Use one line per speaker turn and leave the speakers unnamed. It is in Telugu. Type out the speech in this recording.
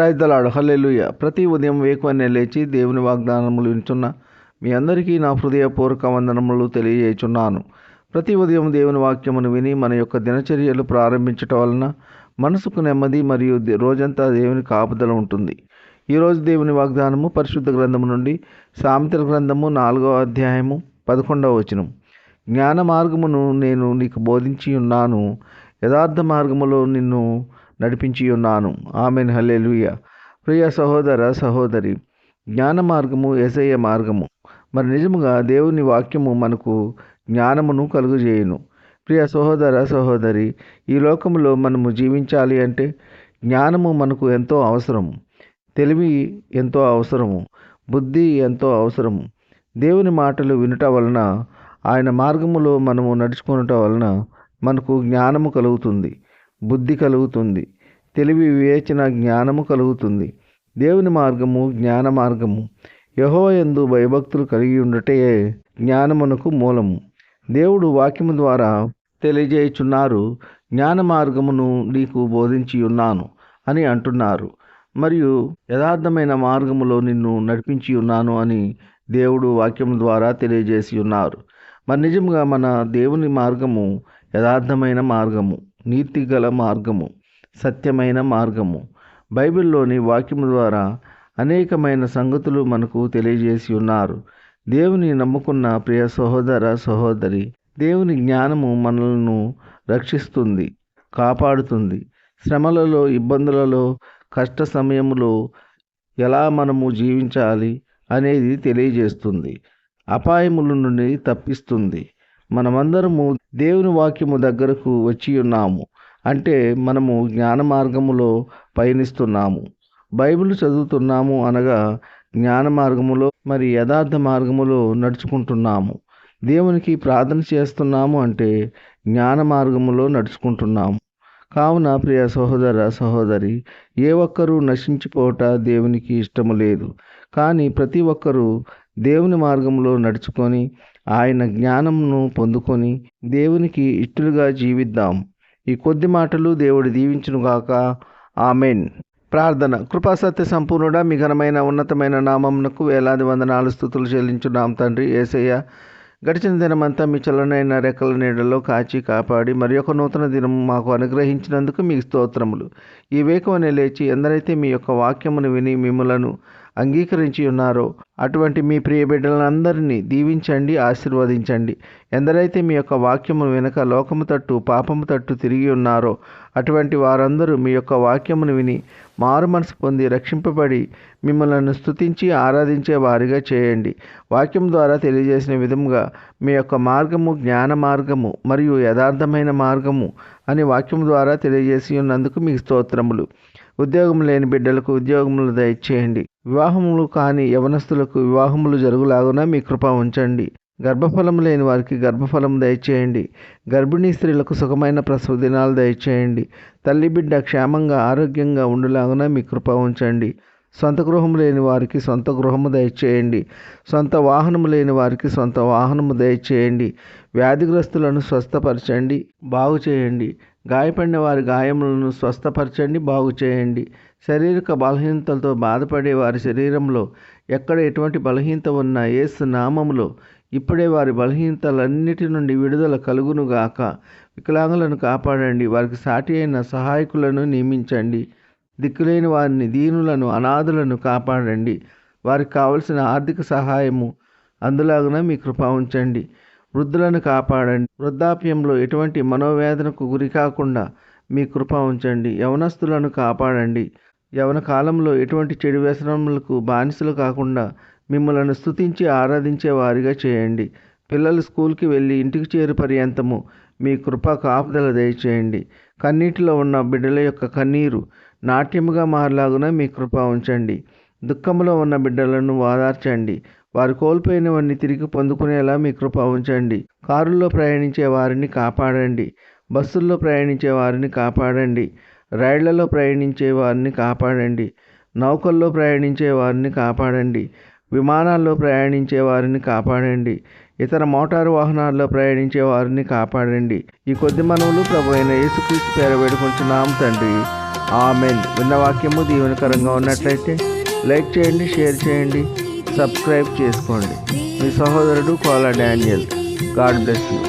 Praise the lord. హల్లెలూయా. ప్రతి ఉదయం వేకువనే లేచి దేవుని వాగ్దానములు వింటున్న మీ అందరికీ నా హృదయపూర్వక వందనములు తెలియజేయుచున్నాను. ప్రతి ఉదయం దేవుని వాక్యమును విని మన యొక్క దినచర్యలు ప్రారంభించటం వలన మనసుకు నెమ్మది మరియు రోజంతా దేవుని కాపుదల ఉంటుంది. ఈరోజు దేవుని వాగ్దానము పరిశుద్ధ గ్రంథము నుండి సామెతల గ్రంథము 4వ అధ్యాయము 11వ వచనం. జ్ఞాన మార్గమును నేను నీకు బోధించి ఉన్నాను, యథార్థ మార్గములో నిన్ను నడిపించి ఉన్నాను. ఆమెన్. హల్లెలూయా. ప్రియ సహోదర సహోదరి, జ్ఞాన మార్గము యేసయ్య మార్గము. మరి నిజముగా దేవుని వాక్యము మనకు జ్ఞానమును కలుగజేయును. ప్రియ సహోదర సహోదరి, ఈ లోకములో మనము జీవించాలి అంటే జ్ఞానము మనకు ఎంతో అవసరము, తెలివి ఎంతో అవసరము, బుద్ధి ఎంతో అవసరము. దేవుని మాటలు వినుట వలన, ఆయన మార్గములో మనము నడుచుకునటం వలన మనకు జ్ఞానము కలుగుతుంది, బుద్ధి కలుగుతుంది, తెలివి వివేచన జ్ఞానము కలుగుతుంది. దేవుని మార్గము జ్ఞాన మార్గము. యెహోవా యందు భయభక్తులు కలిగి ఉండటే జ్ఞానమునకు మూలము. దేవుడు వాక్యము ద్వారా తెలియజేయుచున్నారు, జ్ఞాన మార్గమును నీకు బోధించి ఉన్నాను అని అంటున్నారు. మరియు యథార్థమైన మార్గములో నిన్ను నడిపించి ఉన్నాను అని దేవుడు వాక్యము ద్వారా తెలియజేసి ఉన్నారు. మరి నిజంగా మన దేవుని మార్గము యథార్థమైన మార్గము, నీతిగల మార్గము, సత్యమైన మార్గము. బైబిల్లోని వాక్యము ద్వారా అనేకమైన సంగతులు మనకు తెలియజేసి ఉన్నారు. దేవుని నమ్ముకున్న ప్రియ సహోదర సహోదరి, దేవుని జ్ఞానము మనలను రక్షిస్తుంది, కాపాడుతుంది. శ్రమలలో, ఇబ్బందులలో, కష్ట సమయములో ఎలా మనము జీవించాలి అనేది తెలియజేస్తుంది, అపాయముల నుండి తప్పిస్తుంది. మనమందరము దేవుని వాక్యము దగ్గరకు వచ్చి ఉన్నాము అంటే మనము జ్ఞాన మార్గములో పయనిస్తున్నాము. బైబిల్ చదువుతున్నాము అనగా జ్ఞాన మార్గములో మరి యథార్థ మార్గములో నడుచుకుంటున్నాము. దేవునికి ప్రార్థన చేస్తున్నాము అంటే జ్ఞాన మార్గములో నడుచుకుంటున్నాము. కావున ప్రియ సహోదర సహోదరి, ఏ ఒక్కరూ నశించిపోవట దేవునికి ఇష్టము లేదు. కానీ ప్రతి ఒక్కరూ దేవుని మార్గంలో నడుచుకొని ఆయన జ్ఞానమును పొందుకొని దేవునికి ఇష్టలుగా జీవిద్దాం. ఈ కొద్ది మాటలు దేవుడు దీవించునుగాక. ఆమెన్. ప్రార్థన. కృపాసత్య సంపూర్ణుడా, మీ ఘనమైన ఉన్నతమైన నామమునకు వేలాది వందనాలు స్తుతులు చెల్లించున్నాం తండ్రి యేసయ్య. గడిచిన దినమంతా మీ చల్లనైన రెక్కల నీడలో కాచి కాపాడి మరి ఒక నూతన దినం మాకు అనుగ్రహించినందుకు మీకు స్తోత్రములు. ఈ వేకువనే లేచి ఎందరైతే మీ యొక్క వాక్యమును విని మిమ్ములను అంగీకరించి ఉన్నారో అటువంటి మీ ప్రియ బిడ్డలందరినీ దీవించండి, ఆశీర్వదించండి. ఎందరైతే మీ యొక్క వాక్యము వెనుక లోకము తట్టు పాపము తట్టు తిరిగి ఉన్నారో అటువంటి వారందరూ మీ యొక్క వాక్యమును విని మారు మనసు పొంది రక్షింపబడి మిమ్మల్ని స్తుతించి ఆరాధించే వారిగా చేయండి. వాక్యం ద్వారా తెలియజేసిన విధముగా మీ యొక్క మార్గము జ్ఞాన మార్గము మరియు యథార్థమైన మార్గము అని వాక్యం ద్వారా తెలియజేసి ఉన్నందుకు మీకు స్తోత్రములు. ఉద్యోగం లేని బిడ్డలకు ఉద్యోగములు దయచేయండి. వివాహములు కాని యవనస్తులకు వివాహములు జరుగులాగున మీ కృప ఉంచండి. గర్భఫలము లేని వారికి గర్భఫలం దయచేయండి. గర్భిణీ స్త్రీలకు సుఖమైన ప్రసవ దినాలు దయచేయండి. తల్లి బిడ్డ క్షేమంగా ఆరోగ్యంగా ఉండులాగున మీ కృప ఉంచండి. సొంత గృహము లేని వారికి సొంత గృహము దయచేయండి. సొంత వాహనము లేని వారికి సొంత వాహనము దయచేయండి. వ్యాధిగ్రస్తులను స్వస్థపరచండి, బాగు చేయండి. గాయపడిన వారి గాయములను స్వస్థపరచండి, బాగు చేయండి. శారీరక బలహీనతలతో బాధపడే వారి శరీరంలో ఎక్కడ ఎటువంటి బలహీనత ఉన్నా యేసు నామములో ఇప్పుడే వారి బలహీనతలన్నిటి నుండి విడుదల కలుగునుగాక. వికలాంగులను కాపాడండి, వారికి సాటి అయిన సహాయకులను నియమించండి. దిక్కులేని వారిని, దీనులను, అనాథులను కాపాడండి. వారికి కావలసిన ఆర్థిక సహాయము అందులాగున మీ కృప ఉంచండి. వృద్ధులను కాపాడండి. వృద్ధాప్యంలో ఎటువంటి మనోవేదనకు గురి కాకుండా మీ కృప ఉంచండి. యవనస్తులను కాపాడండి. యవన కాలంలో ఎటువంటి చెడు వ్యసనములకు బానిసలు కాకుండా మిమ్మల్ని స్తుతించి ఆరాధించే వారిగా చేయండి. పిల్లలు స్కూల్కి వెళ్ళి ఇంటికి చేరు పర్యంతము మీ కృప కాపుదల దయచేయండి. కన్నీటిలో ఉన్న బిడ్డల యొక్క కన్నీరు నాట్యముగా మారలాగున మీ కృప ఉంచండి. దుఃఖంలో ఉన్న బిడ్డలను ఓదార్చండి. వారు కోల్పోయినవన్నీ తిరిగి పొందుకునేలా మీ కృప ఉంచండి. కారుల్లో ప్రయాణించే వారిని కాపాడండి. బస్సుల్లో ప్రయాణించే వారిని కాపాడండి. రైళ్లలో ప్రయాణించే వారిని కాపాడండి. నౌకల్లో ప్రయాణించే వారిని కాపాడండి. విమానాల్లో ప్రయాణించే వారిని కాపాడండి. ఇతర మోటారు వాహనాల్లో ప్రయాణించే వారిని కాపాడండి. ఈ కొద్ది మనవులు ప్రభు అయిన యేసుక్రీస్తు పేర వేడుకొంచున్నాము తండ్రి. ఆమేన్. విన్న వాక్యము దీవెనకరంగా ఉన్నట్లయితే లైక్ చేయండి, షేర్ చేయండి, సబ్స్క్రైబ్ చేసుకోండి. మీ సహోదరుడు Kola Daniel. God bless you.